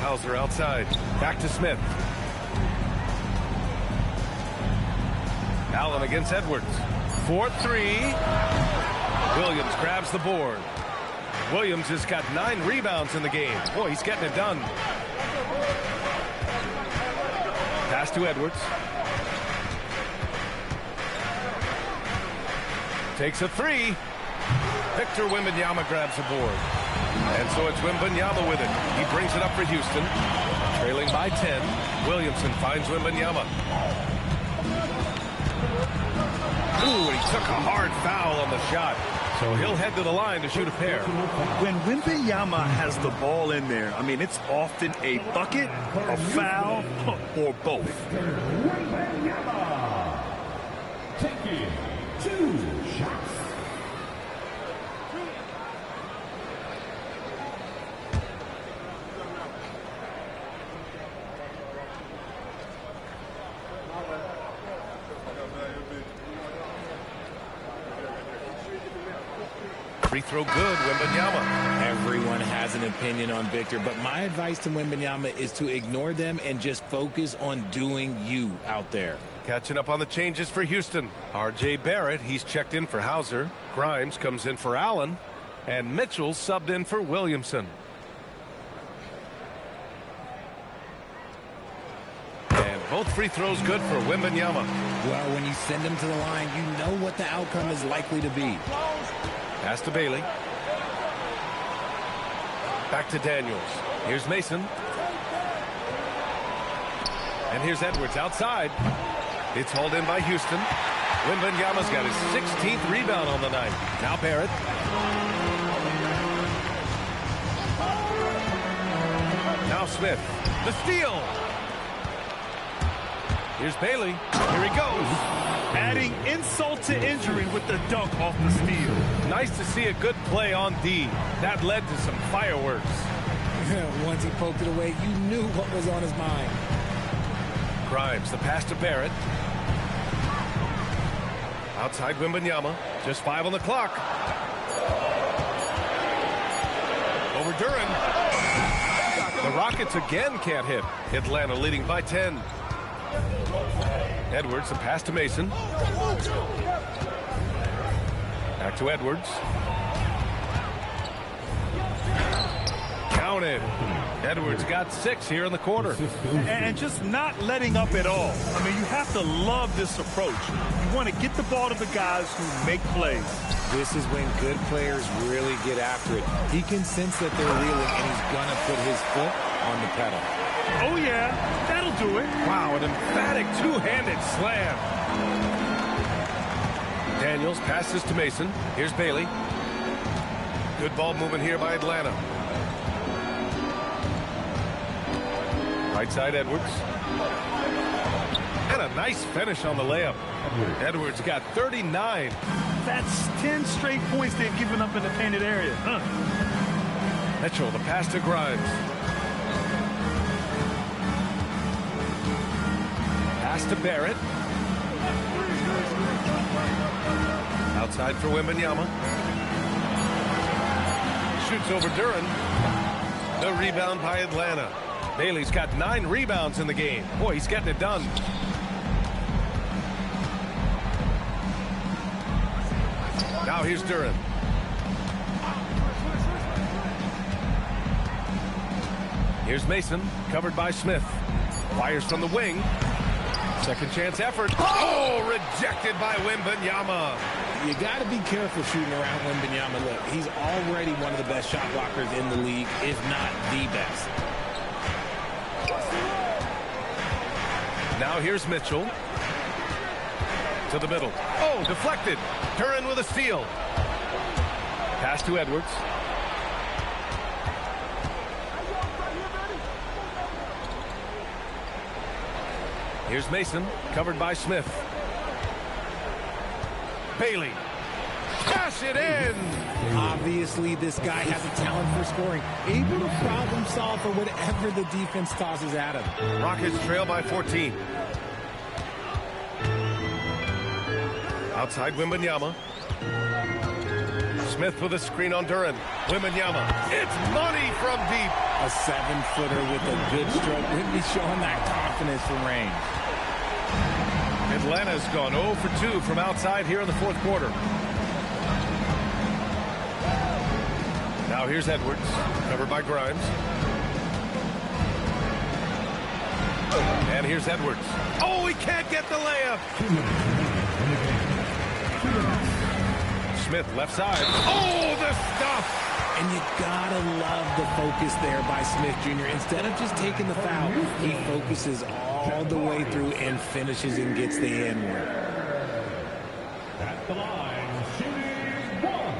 Hauser outside. Back to Smith. Allen against Edwards. 4-3. Williams grabs the board. Williams has got 9 rebounds in the game. Boy, he's getting it done. Pass to Edwards. Takes a 3. Victor Wembanyama grabs the board. And so it's Wembanyama with it. He brings it up for Houston. Trailing by 10. Williamson finds Wembanyama. Ooh, he took a hard foul on the shot. So he'll head to the line to shoot a pair. When Wembanyama has the ball in there, I mean, it's often a bucket, a foul, or both. Wembanyama taking 2 shots. Free throw good, Wembanyama. Everyone has an opinion on Victor, but my advice to Wembanyama is to ignore them and just focus on doing you out there. Catching up on the changes for Houston. R.J. Barrett, he's checked in for Hauser. Grimes comes in for Allen. And Mitchell subbed in for Williamson. And both free throws good for Wembanyama. Well, when you send him to the line, you know what the outcome is likely to be. Pass to Bailey. Back to Daniels. Here's Mason. And here's Edwards outside. It's hauled in by Houston. Wembanyama's got his 16th rebound on the night. Now Barrett. Now Smith. The steal. Here's Bailey. Here he goes. Adding insult to injury with the dunk off the steal. Nice to see a good play on D. That led to some fireworks. Once he poked it away, you knew what was on his mind. Grimes, the pass to Barrett. Outside Wembanyama. Just 5 on the clock. Over Duren. The Rockets again can't hit. Atlanta leading by 10. Edwards, the pass to Mason. Back to Edwards. Counted. Edwards got 6 here in the quarter. And just not letting up at all. I mean, you have to love this approach. You want to get the ball to the guys who make plays. This is when good players really get after it. He can sense that they're reeling, and he's going to put his foot on the pedal. Oh, yeah, that'll do it. Wow, an emphatic two-handed slam. Daniels passes to Mason. Here's Bailey. Good ball movement here by Atlanta. Right side Edwards. And a nice finish on the layup. Edwards got 39. That's 10 straight points they've given up in the painted area. Mitchell, the pass to Grimes. Pass to Barrett. Outside for Wembanyama. Shoots over Duren. The rebound by Atlanta. Bailey's got 9 rebounds in the game. Boy, he's getting it done. Now here's Duren. Here's Mason, covered by Smith. Fires from the wing. Second chance effort. Oh, rejected by Wembanyama. You got to be careful shooting around Wembanyama. Look, he's already one of the best shot blockers in the league, if not the best. Now here's Mitchell. To the middle. Oh, deflected. Duren with a steal. Pass to Edwards. Here's Mason, covered by Smith. Bailey. Cash it in. Obviously, this guy has a talent for scoring. Able to problem solve for whatever the defense tosses at him. Rockets trail by 14. Outside Wembanyama. Smith with a screen on Duren. Wembanyama. It's money from deep. A 7-footer with a good stroke. Really showing that confidence from range. Atlanta's gone 0 for 2 from outside here in the fourth quarter. Now here's Edwards, covered by Grimes. And here's Edwards. Oh, he can't get the layup. Smith left side. Oh, the stuff. And you gotta love the focus there by Smith Jr. Instead of just taking the foul, he focuses all the way through and finishes and gets the handwork. At the line, shooting 1.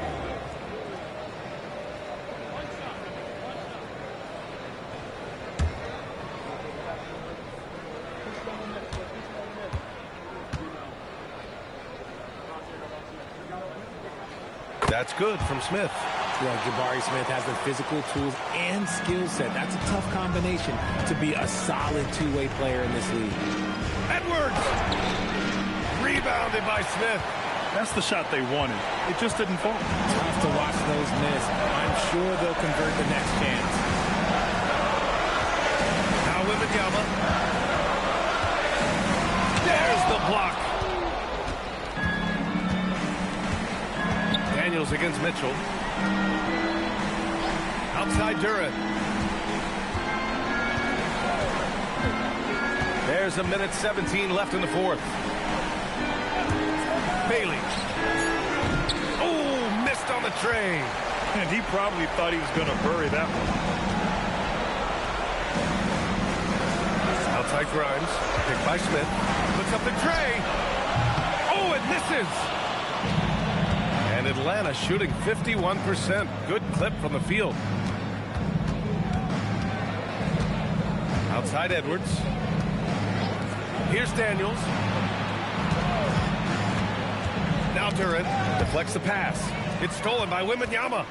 That's good from Smith. Well, Jabari Smith has the physical tools and skill set. That's a tough combination to be a solid two-way player in this league. Edwards! Rebounded by Smith. That's the shot they wanted. It just didn't fall. Tough to watch those miss. I'm sure they'll convert the next chance. Now Wembanyama. There's the block. Daniels against Mitchell. Outside Duren. There's a minute 17 left in the fourth. Bailey. Oh, missed on the tray. And he probably thought he was going to bury that one. Outside Grimes. Picked by Smith. Puts up the tray. Oh, it misses. And Atlanta shooting 51%. Good clip from the field. Outside Edwards. Here's Daniels. Now Duren deflects the pass. It's stolen by Wembanyama.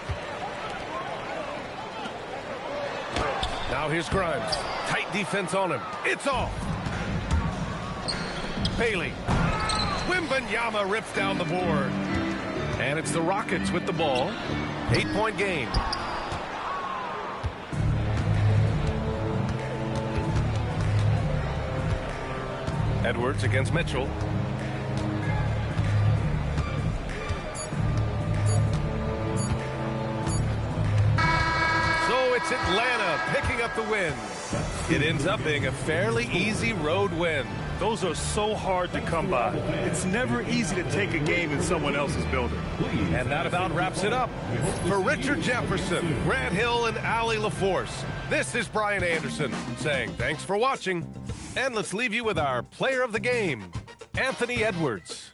Now here's Grimes. Tight defense on him. It's off. Bailey. Wembanyama rips down the board. And it's the Rockets with the ball. 8-point game. Edwards against Mitchell. So it's Atlanta picking up the win. It ends up being a fairly easy road win. Those are so hard to come by. It's never easy to take a game in someone else's building. And that about wraps it up. For Richard Jefferson, Grant Hill, and Allie LaForce, this is Brian Anderson saying thanks for watching. And let's leave you with our player of the game, Anthony Edwards.